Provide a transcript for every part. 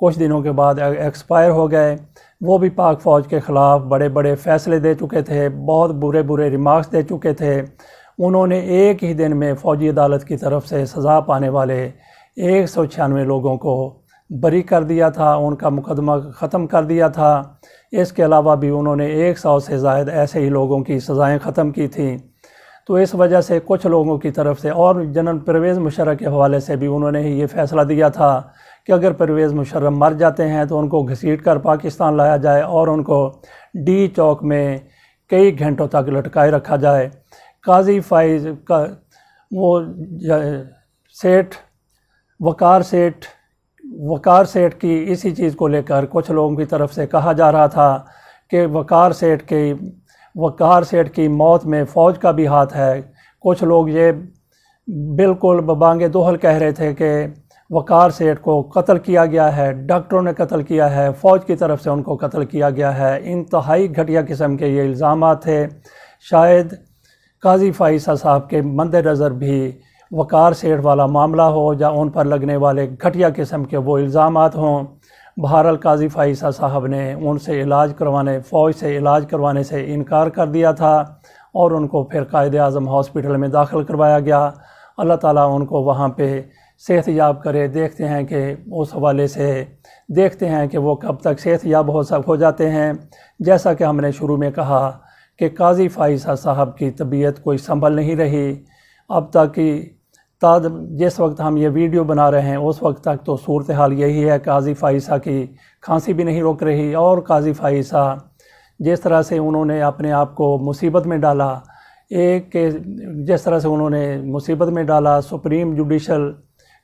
کچھ دنوں کے بعد ایکسپائر ہو گئے۔ وہ بھی پاک فوج کے خلاف بڑے بڑے فیصلے دے چکے تھے، بہت برے برے ریمارکس دے چکے تھے۔ انہوں نے ایک ہی دن میں فوجی عدالت کی طرف سے سزا پانے والے 196 لوگوں کو بری کر دیا تھا، ان کا مقدمہ ختم کر دیا تھا۔ اس کے علاوہ بھی انہوں نے 100 سے زائد ایسے ہی لوگوں کی سزائیں ختم کی تھیں۔ تو اس وجہ سے کچھ لوگوں کی طرف سے، اور جنرل پرویز مشرف کے حوالے سے بھی انہوں نے ہی یہ فیصلہ دیا تھا کہ اگر پرویز مشرف مر جاتے ہیں تو ان کو گھسیٹ کر پاکستان لایا جائے اور ان کو ڈی چوک میں کئی گھنٹوں تک لٹکائے رکھا جائے۔ قاضی فائز کا وہ سیٹھ وقار سیٹھ کی اسی چیز کو لے کر کچھ لوگوں کی طرف سے کہا جا رہا تھا کہ وقار سیٹھ کی موت میں فوج کا بھی ہاتھ ہے۔ کچھ لوگ یہ بالکل ببانگ دوہل کہہ رہے تھے کہ وقار سیٹھ کو قتل کیا گیا ہے، ڈاکٹروں نے قتل کیا ہے، فوج کی طرف سے ان کو قتل کیا گیا ہے۔ انتہائی گھٹیا قسم کے یہ الزامات تھے۔ شاید قاضی فائز صاحب کے مد نظر بھی وقار سیٹھ والا معاملہ ہو یا ان پر لگنے والے گھٹیا قسم کے وہ الزامات ہوں۔ بہرحال قاضی فائز صاحب نے ان سے فوج سے علاج کروانے سے انکار کر دیا تھا اور ان کو پھر قائد اعظم ہاسپٹل میں داخل کروایا گیا۔ اللہ تعالیٰ ان کو وہاں پہ صحت یاب کرے۔ دیکھتے ہیں کہ اس حوالے سے کہ وہ کب تک صحت یاب ہو جاتے ہیں۔ جیسا کہ ہم نے شروع میں کہا کہ قاضی فائز صاحب کی طبیعت کوئی سنبھل نہیں رہی اب تک کی جس وقت ہم یہ ویڈیو بنا رہے ہیں اس وقت تک تو صورتحال یہی ہے۔ قاضی فائز کی کھانسی بھی نہیں رک رہی، اور قاضی فائز جس طرح سے انہوں نے اپنے آپ کو مصیبت میں ڈالا، سپریم جوڈیشل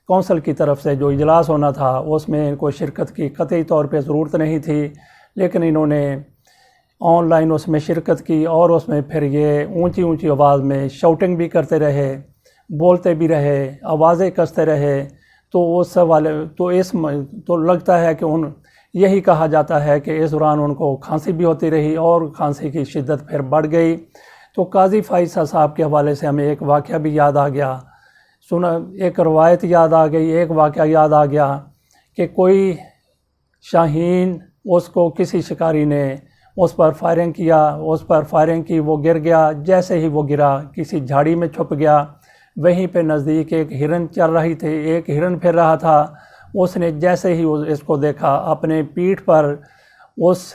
کونسل کی طرف سے جو اجلاس ہونا تھا اس میں ان کو شرکت کی قطعی طور پہ ضرورت نہیں تھی، لیکن انہوں نے آن لائن اس میں شرکت کی اور اس میں پھر یہ اونچی آواز میں شاؤٹنگ بھی کرتے رہے، بولتے بھی رہے، آوازیں کستے رہے۔ تو لگتا ہے کہ یہی کہا جاتا ہے کہ اس دوران ان کو کھانسی بھی ہوتی رہی اور کھانسی کی شدت پھر بڑھ گئی۔ تو قاضی فائز صاحب کے حوالے سے ہمیں ایک واقعہ بھی یاد آ گیا، ایک روایت یاد آ گئی، ایک واقعہ یاد آ گیا کہ کوئی شاہین اس کو کسی شکاری نے اس پر فائرنگ کی، وہ گر گیا۔ جیسے ہی وہ گرا کسی جھاڑی میں چھپ گیا، وہیں پہ نزدیک ایک ہرن چل رہی تھی، ایک ہرن پھر رہا تھا۔ اس نے جیسے ہی اس کو دیکھا اپنے پیٹھ پر اس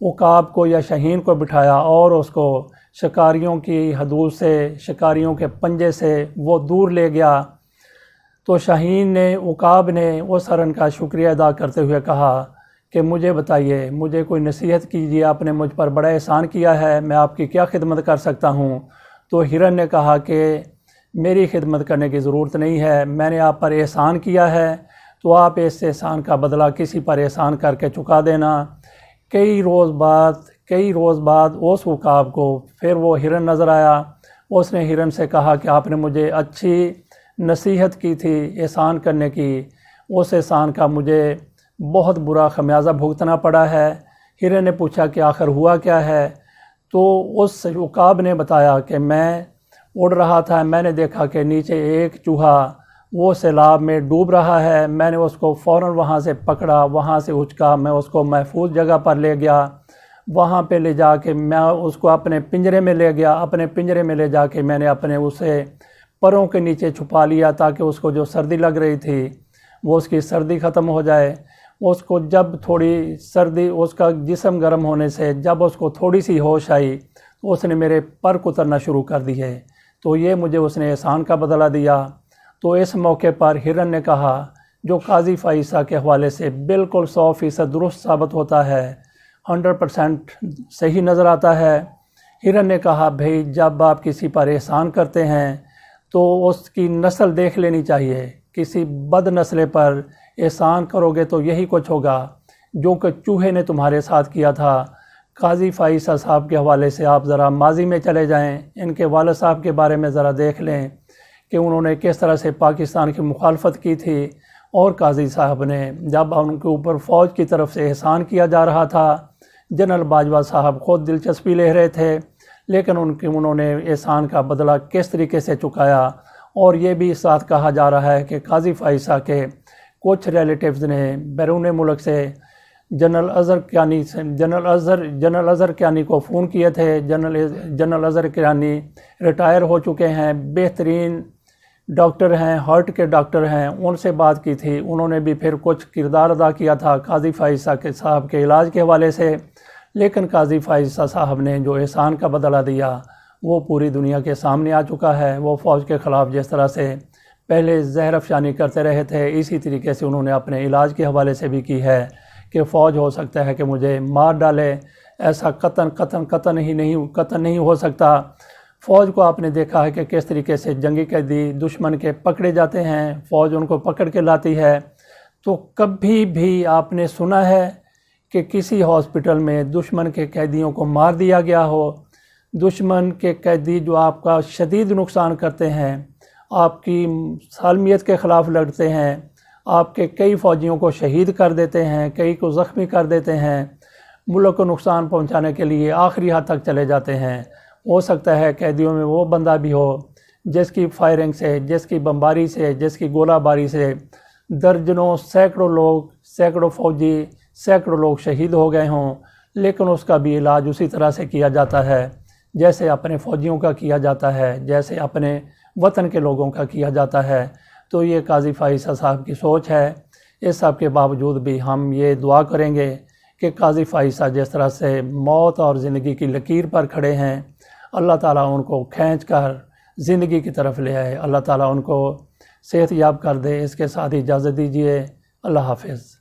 عقاب کو یا شاہین کو بٹھایا اور اس کو شکاریوں کی حدود سے، شکاریوں کے پنجے سے وہ دور لے گیا۔ تو عقاب نے اس ہرن کا شکریہ ادا کرتے ہوئے کہا کہ مجھے بتائیے، مجھے کوئی نصیحت کیجیے، آپ نے مجھ پر بڑا احسان کیا ہے، میں آپ کی کیا خدمت کر سکتا ہوں؟ تو ہرن نے کہا کہ میری خدمت کرنے کی ضرورت نہیں ہے، میں نے آپ پر احسان کیا ہے تو آپ اس احسان کا بدلہ کسی پر احسان کر کے چکا دینا۔ کئی روز بعد اس عقاب کو پھر وہ ہرن نظر آیا۔ اس نے ہرن سے کہا کہ آپ نے مجھے اچھی نصیحت کی تھی احسان کرنے کی، اس احسان کا مجھے بہت برا خمیازہ بھگتنا پڑا ہے۔ ہرن نے پوچھا کہ آخر ہوا کیا ہے؟ تو اس عقاب نے بتایا کہ میں اڑ رہا تھا، میں نے دیکھا کہ نیچے ایک چوہا وہ سیلاب میں ڈوب رہا ہے، میں نے اس کو فوراً وہاں سے پکڑا، وہاں سے اچکا، میں اس کو محفوظ جگہ پر لے گیا، وہاں پہ لے جا کے میں اس کو اپنے پنجرے میں لے گیا، اپنے پنجرے میں لے جا کے میں نے اسے پروں کے نیچے چھپا لیا تاکہ اس کو جو سردی لگ رہی تھی وہ اس کی سردی ختم ہو جائے۔ اس کو جب تھوڑی سردی، اس کا جسم گرم ہونے سے جب اس کو تھوڑی سی ہوش آئی تو اس نے میرے پر کترنا شروع کر دیے، تو یہ مجھے اس نے احسان کا بدلہ دیا۔ تو اس موقع پر ہرن نے کہا، جو قاضی فائز کے حوالے سے بالکل 100% درست ثابت ہوتا ہے، 100% صحیح نظر آتا ہے۔ ہرن نے کہا، بھئی جب آپ کسی پر احسان کرتے ہیں تو اس کی نسل دیکھ لینی چاہیے، کسی بد نسلے پر احسان کرو گے تو یہی کچھ ہوگا جو کہ چوہے نے تمہارے ساتھ کیا تھا۔ قاضی فائز صاحب کے حوالے سے آپ ذرا ماضی میں چلے جائیں، ان کے والد صاحب کے بارے میں ذرا دیکھ لیں کہ انہوں نے کس طرح سے پاکستان کی مخالفت کی تھی، اور قاضی صاحب نے جب ان کے اوپر فوج کی طرف سے احسان کیا جا رہا تھا، جنرل باجوہ صاحب خود دلچسپی لے رہے تھے، لیکن انہوں نے احسان کا بدلہ کس طریقے سے چکایا۔ اور یہ بھی ساتھ کہا جا رہا ہے کہ قاضی فائز کے کچھ ریلیٹیوز نے بیرون ملک سے جنرل اظہر کیانی کو فون کیے تھے۔ جنرل اظہر کیانی ریٹائر ہو چکے ہیں، بہترین ڈاکٹر ہیں، ہارٹ کے ڈاکٹر ہیں، ان سے بات کی تھی۔ انہوں نے بھی پھر کچھ کردار ادا کیا تھا قاضی فائز صاحب کے علاج کے حوالے سے، لیکن قاضی فائز صاحب نے جو احسان کا بدلہ دیا وہ پوری دنیا کے سامنے آ چکا ہے۔ وہ فوج کے خلاف جس طرح سے پہلے زہر افشانی کرتے رہے تھے، اسی طریقے سے انہوں نے اپنے علاج کے حوالے سے بھی کی ہے کہ فوج ہو سکتا ہے کہ مجھے مار ڈالے، ایسا قطعاً نہیں ہو سکتا۔ فوج کو آپ نے دیکھا ہے کہ کس طریقے سے جنگی قیدی دشمن کے پکڑے جاتے ہیں، فوج ان کو پکڑ کے لاتی ہے۔ تو کبھی بھی آپ نے سنا ہے کہ کسی ہاسپٹل میں دشمن کے قیدیوں کو مار دیا گیا ہو؟ دشمن کے قیدی جو آپ کا شدید نقصان کرتے ہیں، آپ کی سالمیت کے خلاف لڑتے ہیں، آپ کے کئی فوجیوں کو شہید کر دیتے ہیں، کئی کو زخمی کر دیتے ہیں، ملک کو نقصان پہنچانے کے لیے آخری حد تک چلے جاتے ہیں۔ ہو سکتا ہے قیدیوں میں وہ بندہ بھی ہو جس کی فائرنگ سے، جس کی بمباری سے، جس کی گولہ باری سے درجنوں سینکڑوں فوجی، سینکڑوں لوگ شہید ہو گئے ہوں، لیکن اس کا بھی علاج اسی طرح سے کیا جاتا ہے جیسے اپنے فوجیوں کا کیا جاتا ہے، جیسے اپنے وطن کے لوگوں کا کیا جاتا ہے۔ تو یہ قاضی فائز صاحب کی سوچ ہے۔ اس سب کے باوجود بھی ہم یہ دعا کریں گے کہ قاضی فائز جس طرح سے موت اور زندگی کی لکیر پر کھڑے ہیں، اللہ تعالیٰ ان کو کھینچ کر زندگی کی طرف لے آئے، اللہ تعالیٰ ان کو صحت یاب کر دے۔ اس کے ساتھ اجازت دیجیے، اللہ حافظ۔